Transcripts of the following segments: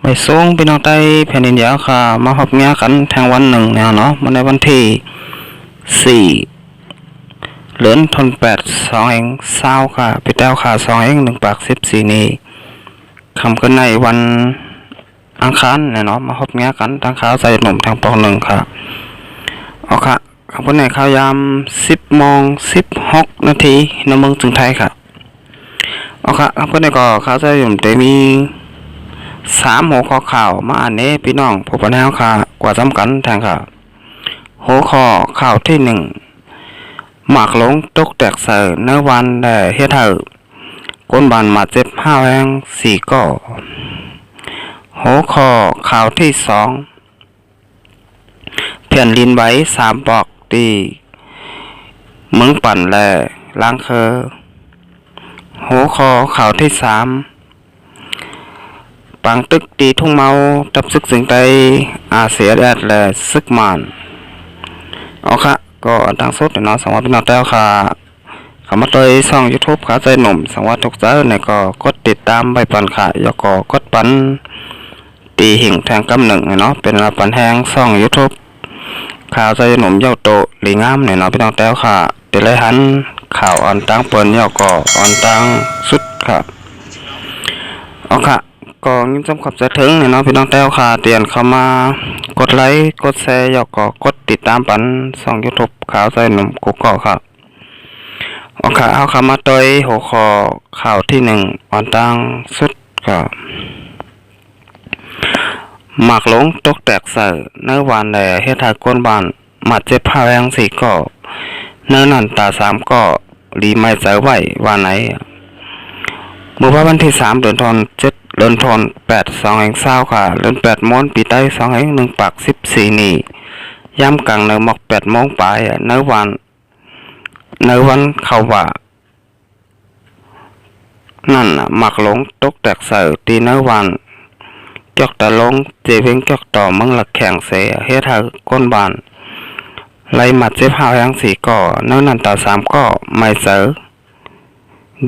ไปส่งพี่น้องใต้แผ่นดินยาวค่ะมาพบเงี้ยกันทางวันหนึ่งเนี่ยเนาะมาในวันที่4เดือนธันวาคม2020ค่ะพี่แต้วค่ะ1/14นี้คำกันในวันอังคารเนี่ยเนาะมาพบเงี้ยกันทางข่าวใส่หนุ่มทางปองหนึ่งค่ะเอาค่ะคำกันในข่าวยาม10:16ในเมืองจึงไทยค่ะเอาค่ะคำกันในก็ข่าวใส่หนุ่มแต่มี3หัวข้อข่าวมาอันนี้พี่น้องพบกันแล้วค่ะกว่าสำคัญแทงค่ะหัวข้อข่าวที่หมากหลงตกแตกเสือเนื้อวันได้เฮ็ดให้คนบ้านมาเจ็บ5แห่ง4ก่อหัวข้อข่าวที่2เพียนลินไว้3ปอกตีเมืองปั่นและล้างเคอหัวข้อข่าวที่3ปังตึกตีทุ่งเมาตับซึกสิงไตอาเซียแดดและซึกมันเอาค่ะก็ตั้งสดเนาะสวัสดีน้องแต้วค่ะเข้ามาตัวช่อง YouTube ขาใจหนุ่มสวัสดีทุกท่านเนี่ยก็กดติดตามใบปันค่ะแล้วก็กดปันตีหิ่งแทงกำหนึ่งเนาะเป็นปันแห้งช่อง YouTube ข่าวใจหนุ่มเย้าโตหลีงามเนี่ยเนาะพี่น้องแต้วค่ะเดี๋ยวเลยหันข่าวออนตั้งเปิ้นแล้วก็ออนตั้งสุดค่ะเอาค่ะก็ยิ้มจำขอบใจถึงเนี่ยเนาะพี่น้องแต้วค่ะเตียนเข้ามากดไลค์กดแชร์แล้วก็กดติดตามปันช่อง YouTube ข่าวใจหนุ่มกุ๊กก่อครับเอาค่ะเอาคำมาตัวหัวข้อข่าวที่ออนตั้งสุดก็หมากหลงตกแตกใส่เนื้อวานแหล่เฮ็ดให้คนบ้านมาเจ็บผ้าแรง4ก่อเนื้อนั่นตา3ก่อรีไม่เจอไว้ว่าไหนเมื่อวันที่3เดือนธันวาคมเดือนธันวาคม2020ค่ะเดือน8ม้วนปีใต้2014นี้ย่ำกลางในหมอก8โมงปลายเนื้อวันเขาว่านั่นหมักหลงตกแตกใส่ตีเนื้อวันจอกตะลงเจเวงจอกต่อมึงหลักแข่งเสียเฮ็ดให้ก้นบานไล่มัดเจ็บ5อย่าง4ก่อเนื้อนั่นตา3ก่อไม่เจอ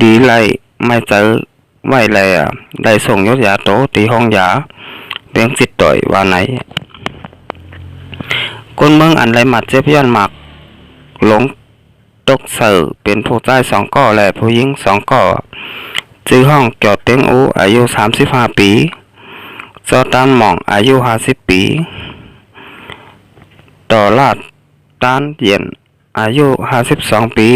ดีไล่ไม่เจอไว้เลยได้ส่งยศยาโตตีห้องยาเลี้ยงจิตต่อยว่าไหนคนเมืองอันไรหมัดเจ็บย้อนหมักหลงตกเสือเป็นผู้ชาย2ก่อและผู้หญิง2ก่อชื่อห้องเกี่ยวเต็งอูอายุ35ปีจอตันหม่องอายุ50ปีต่อลาดตันเย็นอายุ52ปี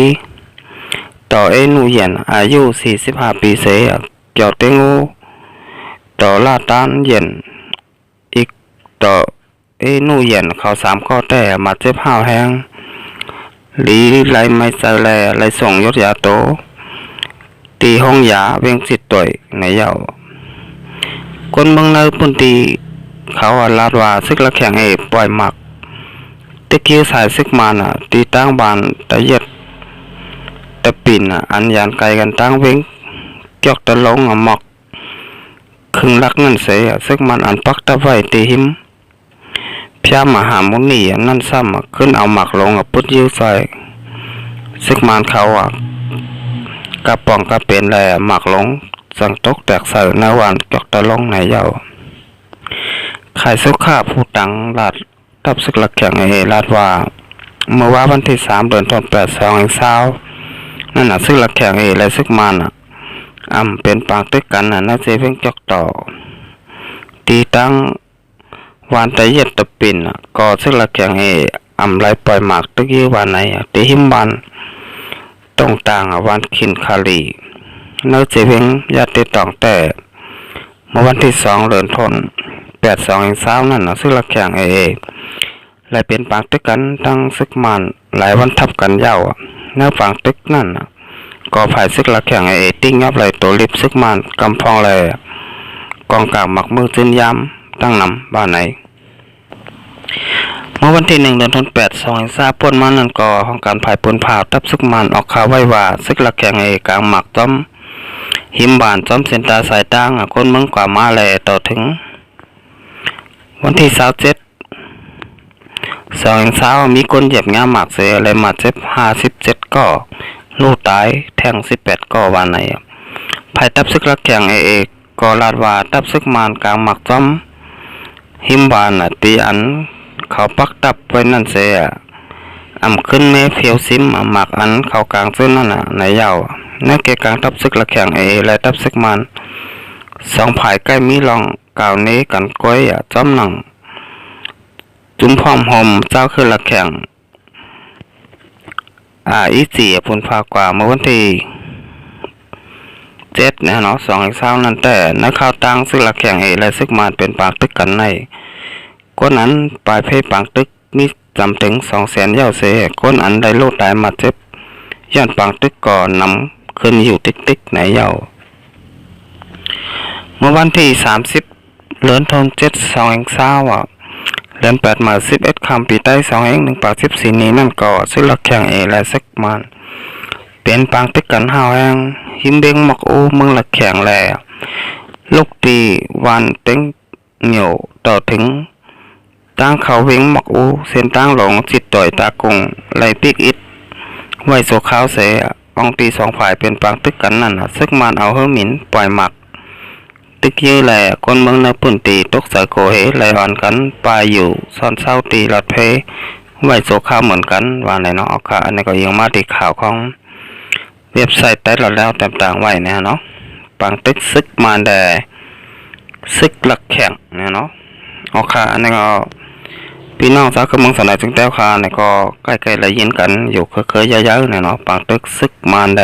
ต่อเอนูเย็นอายุ45ปีเสียเกี่ยวเต็งอูต่อลาดตันเย็นอีกต่อเอนูเย็นเขา3ข้อแต่มาเจ็บ5แห้งลีไลไม่เจอแลไลส่งยศยาโตตีห้องยาเวงจิตต่อยในเยาคนเมืองในปุ่นตีเขาลาดว่าซึกละแข่งปล่อยหมักตะเกียสายซึกมันตีตั้งบานตะเย็ดตะปิ่นอันยานไกลกันตั้งเวงจอกตะลงหมอกครึ่งลักนั่นเสียซึกมันอันปักตะไว้ตีหิมพยามหามุนีนั่นซ้ำขึ้นเอาหมักลงพุทธยิ้วใส่ซึกมันเขากระป๋องกระเป็นแหล่หมักลงสังตกแตกใส่ในวันจอกตะลงในเยาขายสุขาผู้ตังลาดทับซึกหลักแข่งลาดว่าเมื่อวันที่3เดือนธันวาคม2020นั่นซึกหลักแข่งและซึกมันเป็นปางตึกกันน่าจะเพิ่งจอกต่อตีตั้งวานตะเย็ดตะปิ่นก็ซึกหลักแข่งไล่ปล่อยหมากตึกยี่วันไหนตีหิมบันตรงต่างวันขินคาลีเนื้อเจเวงญาติตองแต่เมื่อวันที่2เดือนธันวาคม2020นั่นซึกหลักแข่งและเป็นปางตึกกันทั้งซึกมันหลายวันทับกันยาวเนื้อปางตึกนั่นก็ฝ่ายซึกหลักแข่งติ้งยับไหลตัวลิบซึกมันกำพองเลยกองกลางหมักมือจิ้นย้ำตั้งนำบ้านไหนเมื่อวันที่1เดือนธันวาคม2020ปนมานั่นก็ห้องการภายปนผ่าทับซึกมันออกข่าวไว้ว่าซึกหลักแข่งกลางหมักต้อมหิมบานต้อมเส้นตาสายตั้งคนเมืองกว่ามาแลต่อถึงวันที่27 2020มีคนเหยียบง่าหมักเสียและมาเจ็บ57ก่อลูกตายแทง18ก่อวันไหนภายทับซึกหลักแข่ง ก็ลาดว่าตับซึกมานกลางหมักจ้อมหิมบานตีอันเขาปักตับไว้นั่นเสียขึ้นแม่เฟียวซิมหมักอันเขากลางซึ่งนั่นในยาวนั่นเกกลางตับซึกละแข่งและตับซึกมานสองผายใกล้มีลองกล่าวนี้กันก้อยจ้อมหนังจุ้มพร้อมหอมเจ้าคือละแข่งอีจีพุนพากว่าเมื่อวันที่7นะเนาะ2 นั่นแต่นักข่าวตั้งซึ่งละแข่งและซึกมานเป็นปากตึกกันในก้นนั้นปลายเพปางตึกมีจำถึง200,000เย้าเสก้นอันได้โลดได้มาเจ็บย้อนปางตึกก่อนนำขึ้นอยู่ติ๊กๆไหนเย้าเมื่อวันที่30เดือนธันวาคมเดือน8มา11 ค่ำปีใต้2114นี้นั่นก็ซึ่งละแข่งและซึกมานเป็นปางตึกกันห้าวแห้งหิมเบงมักโอเมืองละแข่งแลลูกตีวันเต็งเหนียวต่อถึงตั้งเขาเวงมักโอเส้นตั้งหลงจิตต่อยตากงไหลปิกอิดไว้โซขาวเสองตีสองฝ่ายเป็นปางตึกกันนั่นซึกมานเอาเฮหมินปล่อยหมักตึกเยอะแหล่คนเมืองในปุ่นตีตกใส่โกเหไหลอ่อนกันปลายอยู่ซ่อนเศร้าตีหลัดเพไว้โซขาวเหมือนกันว่าไหนเนาะเอาค่ะอันนี้ก็ยังมาติข่าวของเว็บไซต์แต่ละแล้วต่างๆไว้นะเนาะปางตึกซึกมาแดซึกหลักแข่งนะเนาะเอาค่ะอันนี้ก็พี่น้องสาวกำลังสนใจจึงแต้วค่ะนี่ก็ใกล้ๆได้ยินกันอยู่เคยๆเยอะๆนะเนาะปางตึกซึกมาแด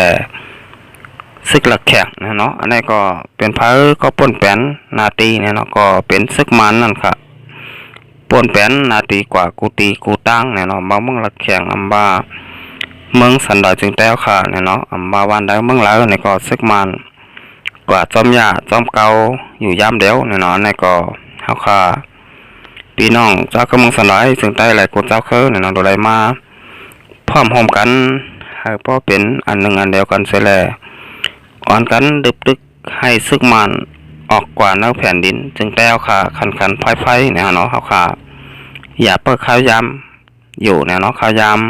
ซึกหลักแข่งนะเนาะอันนี้ก็เป็นพระก็ป่นแป้นนาตีนะเนาะก็เป็นซึกมันนั่นค่ะป่นแป้นนาตีกว่ากูตีกูตั้งนะเนาะบางเมืองหลักแข่งอัมบาเมืองสันดอยจึงแต้วค่ะเนี่ยเนาะอัมบาวันได้เมืองแล้วเนี่ยก็ซึกมันกว่าจอมยาจอมเกาอยู่ยามเดียวเนี่ยเนาะเนี่ยก็เฮาค่ะพี่น้องเจ้าก็เมืองสันดอยจึงใต้หลายคนเจ้าคือเนี่ยเนาะโดยมาพร้อมหอมกันให้พอเป็นอันหนึ่งอันเดียวกันเสียแลอ่อนกันดึกให้ซึกมันออกกว่านักแผ่นดินจึงแต้วค่ะคันไฟเนี่ยเนาะเฮาค่ะอย่าเปิดข้าวยามอยู่เนี่ยเนาะข้าวยาม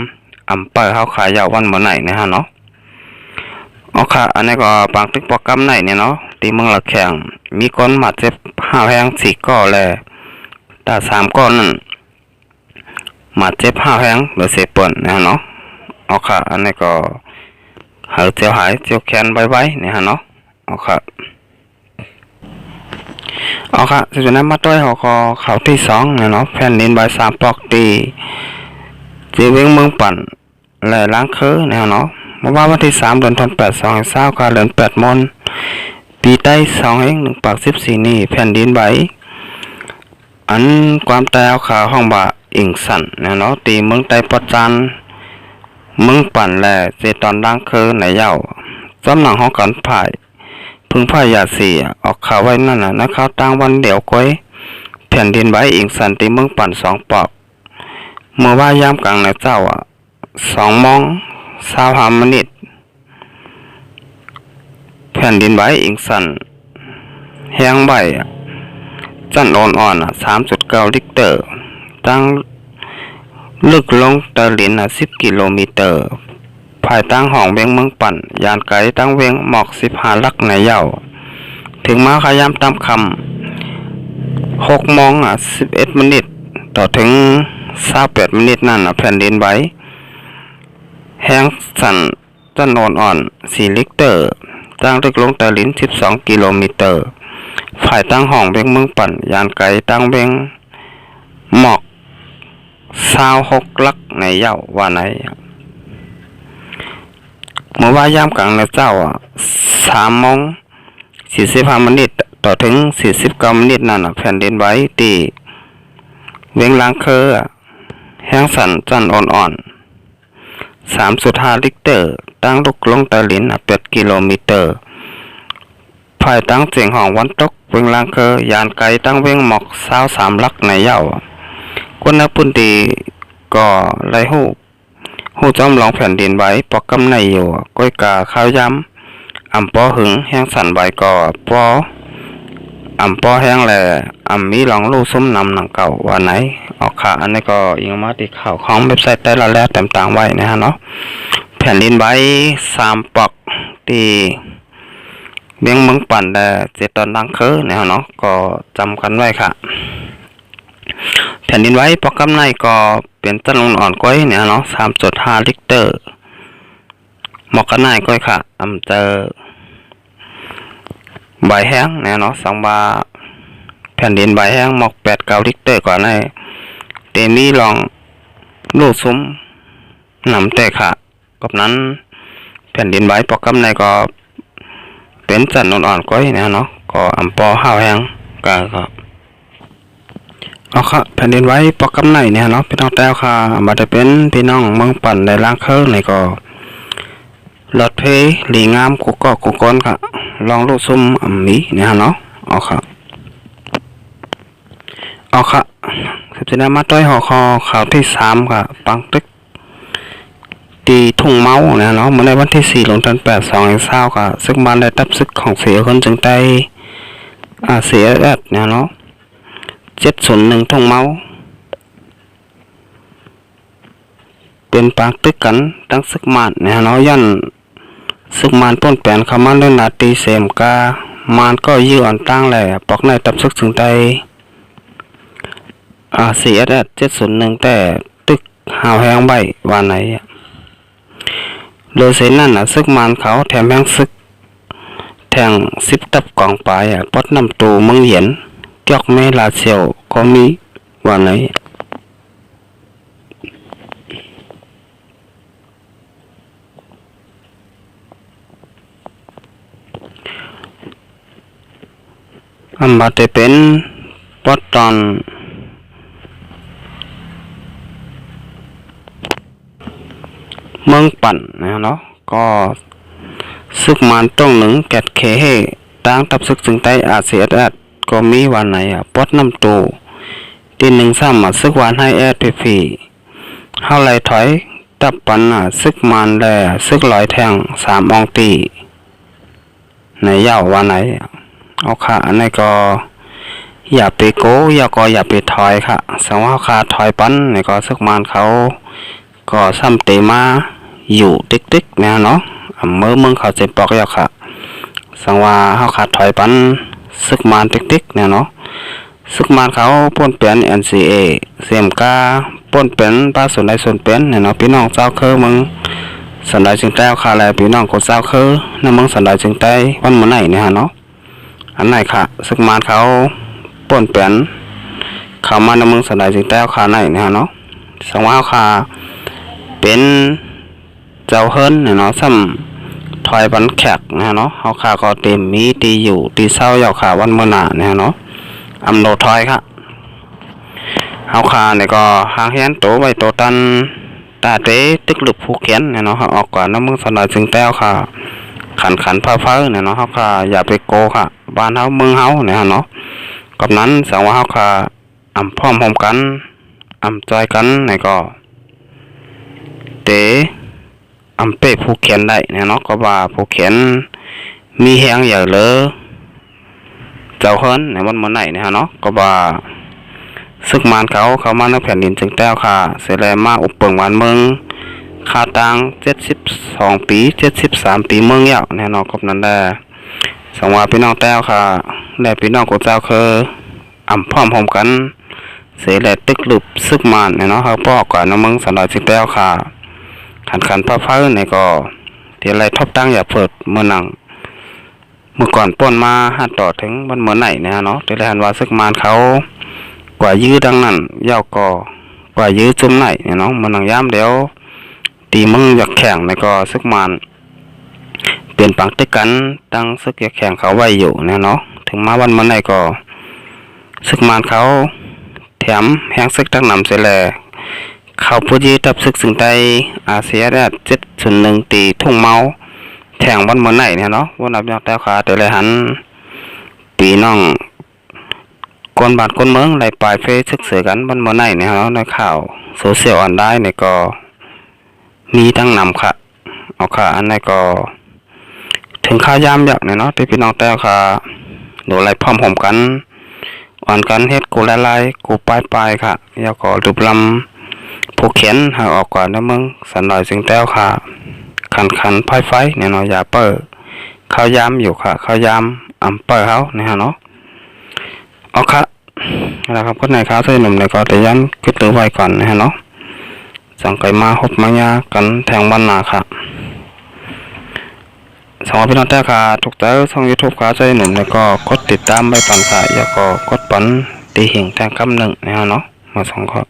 เปิดเฮาขายยาววันเมื่อไหร่นะฮะเนาะเอาค่ะอันนี้ก็ปางตึกโปรแกรมไหนเนี่ยเนาะตีเมืองละแข่งมีก้อนมาเจ็บ5แพง4ก้อแลแต่3ก้อนนั่นมาเจ็บ5แพงหรือเสพป่นนะฮะเนาะเอาค่ะอันนี้ก็หายเจียวหายเจียวแขนไว้เนี่ยฮะเนาะเอาค่ะจากนั้นมาด้วยเขาที่2เนี่ยเนาะแผ่นดินใบ3ปอกตีจีเวงเมืองปั่นและล้างคือเนี่ยเนาะเมื่อวันที่3เดือนธันวาคม2020ค่ะเดือน8มนปีใต้2114นี่แผ่นดินไหวอันความแตวขาห้องบะอิงสันเนี่ยเนาะตีเมืองไต้ปอจันเมืองปั่นและเจตอนล้างคือในเย้าจำหนังห้องกันผ่ายพึ่งพ่ายยาสีออกข่าวไว้นั่นน่ะนะข่าวตั้งวันเดียวก้อยแผ่นดินไหวอิงสันตีเมืองปั่น2ปอกเมื่อว่ายามกลางในเจ้า2:25 น.แผ่นดินไหวอิงสันแห้งใบจันอ่อน3.9 ลิกเตอร์ตั้งลึกลงตะลิน10 กิโลเมตรภายตั้งห้องเวียงเมืองปั่นยานไกลตั้งเวียงหมอก15ลักในเย้าถึงมาขยามตามคำ6:11 น.ต่อถึง28 น.นั่นแผ่นดินไหวแห้งสั่นจันอ่อน4 ลิกเตอร์ตั้งลึกลงตะลิน12 กิโลเมตรฝ่ายตั้งห้องเวียงเมืองปั่นยานไกลตั้งเวียงหมอก26ลักในเย้าว่าไหนเมื่อว่ายามกลางในเจ้า3:45 น.ต่อถึง49 น.นั่นแผ่นดินไหวตีเวียงล้างเคอแห้งสั่นจันอ่อน3.5 ลิกเตอร์ตั้งลุกลงตะลิน8 กิโลเมตรภายตั้งเสียงห้องวันตกเวียงล้างเคอยานไกลตั้งเวียงหมอก23ลักในเย้าคนนักปุ่นตีก็ไล่หูจอมหลองแผ่นดินไหวปอกกำในอยู่ก้อยกาข้าวยำปอหึงแห้งสั่นใบก่อปอปอแห้งแหล่มีหลองลู่ซุ้มนำหนังเก่าว่าไหนออกค่ะอันนี้ก็ยังมาติดข่าวของเว็บไซต์แต่ละแล้วต่างๆไว้นะฮะเนาะแผ่นดินไหว3ปอกตี เมียงเมืองปั่นแต่เจตอนดังคือเนี่ยเนาะก็จำกันไว้ค่ะแผ่นดินไหวปอกกำในก็เป็นต้นลงอ่อนก้อยเนี่ยเนาะ3.5 ลิกเตอร์หมอกกันในก้อยค่ะเจอใบแห้งเนี่ยเนาะ2 บาแผ่นดินใบแห้งหมอก8-9 ลิกเตอร์ก่อนในเตมีลองลูกซุ้มหนำแต่ค่ะกับนั้นแผ่นดินไหวปอกกำในก็เป็นจันอ่อนๆก้อยเนี่ยเนาะก็ปอห้าวแห้งก็เอาค่ะแผ่นดินไหวปอกกำในเนี่ยเนาะพี่น้องแต้วค่ะมาได้เป็นพี่น้องเมืองปั่นในล่างเครื่องในก็รถเพลหลีงามกุกกุกนค่ะลองลูกซุ่มมีเนี่ยเนาะเอาค่ะ17มาต้อยหอคอข่าวที่3ค่ะปังตึกตีทุ่งเมาเนี่ยเนาะเมื่อในวันที่4 เดือน 8 2020ค่ะซึ่งบ้านได้ตับซึกของเสียคนจึงได้เสียแอดเนี่ยเนาะ701ทุ่งเมาเป็นปางตึกกันตั้งซึกมานเนี่ยเนาะยันซึกมานป้นแปลนเข้ามาเล่นนาตีเสมกามานก็ยื้ออ่อนตั้งแหละปอกในตับซึกจึงได้เสียแอด701แต่ตึกหาวแห้งใบวันไหนโดยเส้นนั่นซึกมานเขาแถมแห้งซึกแทง10 ตับกองปลายปดน้ำตูเมืองเหยียนจอกเมลาเซียวก็มีวันไหนบัดได้เป็นปดตอนเมืองปั่นนะเนาะก็ซึกมันต้องหนึ่งแกดเคเฮตั้งตับซึกจึงใต้เสียแอดก็มีวันไหนปดน้ำตูตี1-3ซึกวันให้แอดพีเฮาไหลถอยตับปันซึกมันแลซึกลอยแทง3 องตีในยาววันไหนเอาค่ะอันนี้ก็อย่าไปโก้อย่าไปถอยค่ะสังว่าค่ะถอยปั้นนี่ก็ซึกมันเขาก็ซ้ำเตมาอยู่ติ๊กเนี่ยเนาะเมื่อมึงเขาเจ็บปอกยาค่ะสังว่าเขาขาดถอยปั้นซึกมันติ๊กเนี่ยเนาะซึกมันเขาป้นเป็น NCA เสียมกาป้นเป็นป้าส่วนใดส่วนเป็นเนี่ยเนาะพี่น้องเจ้าคือมึงสันใดจึงแต้วค่ะแล้วพี่น้องกดเจ้าคือนั่นมึงสันใดจึงใต้วันมื้อไหนเนี่ยเนาะอันไหนค่ะซึกมันเขาป้นเป็นเขามาในมึงสันใดจึงแต้วค่ะไหนเนี่ยเนาะสังว่าค่ะเป็นเจ้าเฮิรนเนี่ยเนาะซ้ำถอยบันแขกนะเนาะเฮาขาก็เต็มมีตีอยู่ตีเศร้าเหยาขาวันมื้อหน้าเนี่ยเนาะโลถอยค่ะเฮาขาเนี่ยก็หางเฮียนโตไว้โตตันตาเตตึกหลุบผู้เขียนเนี่ยเนาะเฮาออกก่อนน้ำมึงสนอยจึงแต้วค่ะขันเพ้อเนี่ยเนาะเฮาขาอย่าไปโกค่ะบ้านเฮาเมืองเฮาเนี่ยเนาะกับนั้นสังว่าเฮาขาพร้อมกันจอยกันเนี่ยก็เตเป้ผู้เขียนได้เนี่ยเนาะก็ว่าผู้เขียนมีแหงอย่างเลอเจ้าเฮิรนในวันมื้อไหนเนี่ยเนาะก็ว่าซึกมานเขามาในแผ่นดินจึงแต้วค่ะเสร็จแล้วมาอุปเปิงวันเมืองค่าตัง72 ปี73 ปีเมืองยาวเนี่ยเนาะกับนั้นแหละสังว่าพี่น้องแต้วค่ะและพี่น้องของเจ้าคือพร้อมกันเสร็จแล้วตึกลุบซึกมานเนี่ยเนาะเขาป้อก่อนน้ำเมืองสันดอยจึงแต้วค่ะขันเพ้อเนี่ยก็ที่ไรทบตั้งอย่าเปิดเมื่อนังเมื่อก่อนป้นมาต่อถึงวันเมื่อไหนเนี่ยเนาะที่ไรหันว่าซึกมานเขากว่ายื้อดังนั้นยาวกว่ายื้อจุ่มไหนเนี่ยเนาะมันนังย้ำเดี๋ยวตีมึงอยากแข่งเนี่ยก็ซึกมานเปลี่ยนปังตึกกันตั้งซึกอยากแข่งเขาไว้อยู่เนี่ยเนาะถึงมาวันเมื่อไหนก็ซึกมานเขาแถมแห้งซึกตั้งนำเสียแลเขาผู้ยื้อตับซึกสึงใต้เสียได้701ตีทุ่งเมาแข่งวันเมื่อไหนเนี่ยเนาะวันนับยอดแต่ขาแต่เลยหันปีน้องกนบาดกนเมืองไหลปลายเฟซซึกเสือกันวันเมื่อไหนเนี่ยเนาะในข่าวโซเชียลออนไลน์เนี่ยก็มีตั้งนำค่ะเอาค่ะอันนี้ก็ถึงข้าวยามแบบเนี่ยเนาะที่พี่น้องแต่ขาดูไหลพร้อมกันอ่อนกันเฮ็ดกูลายกูปลายค่ะแล้วก็รูปลำผู้เขียนหาออกก่อนนะมึงสันดอยจึงแต้วค่ะขันไฟเนี่ยเนาะอย่าเปิด ข้าวยามอยู่ค่ะข้าวยามเปิดเขานะฮะเนาะเอาค่ะนะครับคนไหนเขาใส่หนุ่มเนี่ยก็แต่ยันคิดตือไว้ก่อนนะฮะเนาะสั่งไก่มาหบมายากันแทงวันหนาค่ะสองพี่น้องแต่ค่ะทุกแต่ช่อง YouTube ขาใส่หนุ่มเนี่ยก็กดติดตามไว้ปันค่ะแล้วก็กดปันตีหิ่งแทงคำหนึ่งนะฮะเนาะมาสองข้อ